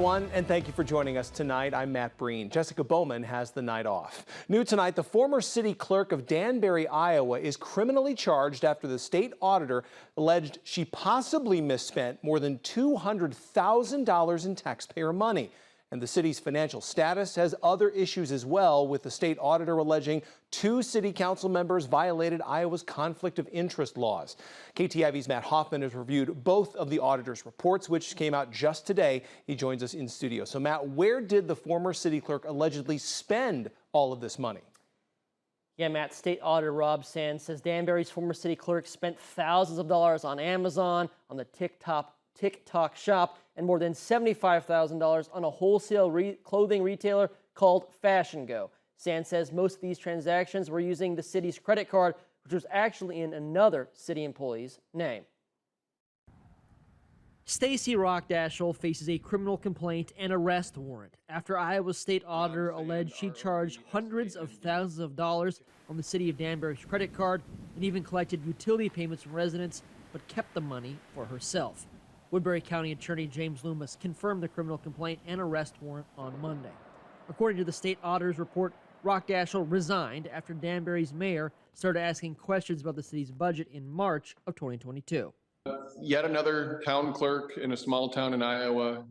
And thank you for joining us tonight. I'm Matt Breen. Jessica Bowman has the night off. New tonight, the former city clerk of Danbury, Iowa, is criminally charged after the state auditor alleged she possibly misspent more than $200,000 in taxpayer money. And the city's financial status has other issues as well, with the state auditor alleging 2 city council members violated Iowa's conflict of interest laws. KTIV's Matt Hoffman has reviewed both of the auditor's reports, which came out just today. He joins us in studio. So, Matt, where did the former city clerk allegedly spend all of this money? Yeah, Matt, State Auditor Rob Sands says Danbury's former city clerk spent thousands of dollars on Amazon, on the TikTok shop, and more than $75,000 on a wholesale clothing retailer called Fashion Go. Sands says most of these transactions were using the city's credit card, which was actually in another city employee's name. Stacy Rockdashel faces a criminal complaint and arrest warrant after Iowa State Auditor alleged she charged hundreds of thousands of dollars on the city of Danbury's credit card and even collected utility payments from residents, but kept the money for herself. Woodbury County Attorney James Loomis confirmed the criminal complaint and arrest warrant on Monday. According to the state auditor's report, Rockdashel resigned after Danbury's mayor started asking questions about the city's budget in March of 2022. Yet another town clerk in a small town in Iowa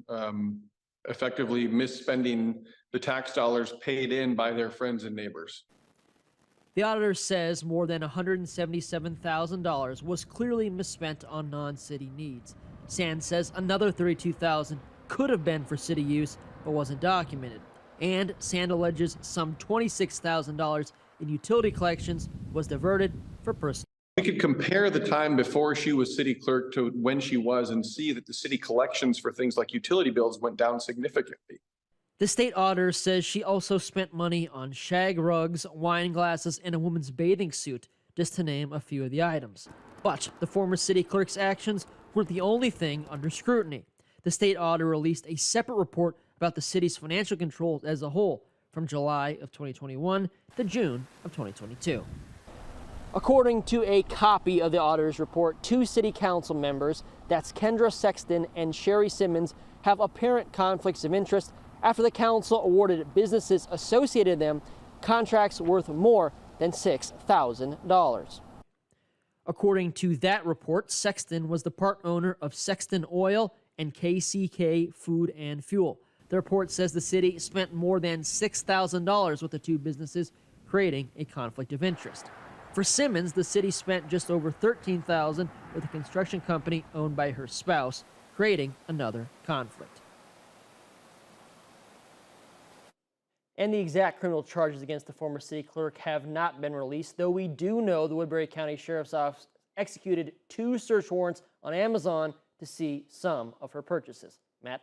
effectively misspending the tax dollars paid in by their friends and neighbors. The auditor says more than $177,000 was clearly misspent on non-city needs. Sands says another $32,000 could have been for city use but wasn't documented. And Sands alleges some $26,000 in utility collections was diverted for personal. We could compare the time before she was city clerk to when she was and see that the city collections for things like utility bills went down significantly. The state auditor says she also spent money on shag rugs, wine glasses, and a woman's bathing suit, just to name a few of the items. But the former city clerk's actions weren't the only thing under scrutiny. The state auditor released a separate report about the city's financial controls as a whole from July of 2021 to June of 2022. According to a copy of the auditor's report, 2 city council members, that's Kendra Sexton and Sherry Simmons, have apparent conflicts of interest after the council awarded businesses associated with them contracts worth more than $6,000. According to that report, Sexton was the part owner of Sexton Oil and KCK Food and Fuel. The report says the city spent more than $6,000 with the 2 businesses, creating a conflict of interest. For Simmons, the city spent just over $13,000 with a construction company owned by her spouse, creating another conflict. And the exact criminal charges against the former city clerk have not been released, though we do know the Woodbury County Sheriff's Office executed 2 search warrants on Amazon to see some of her purchases. Matt?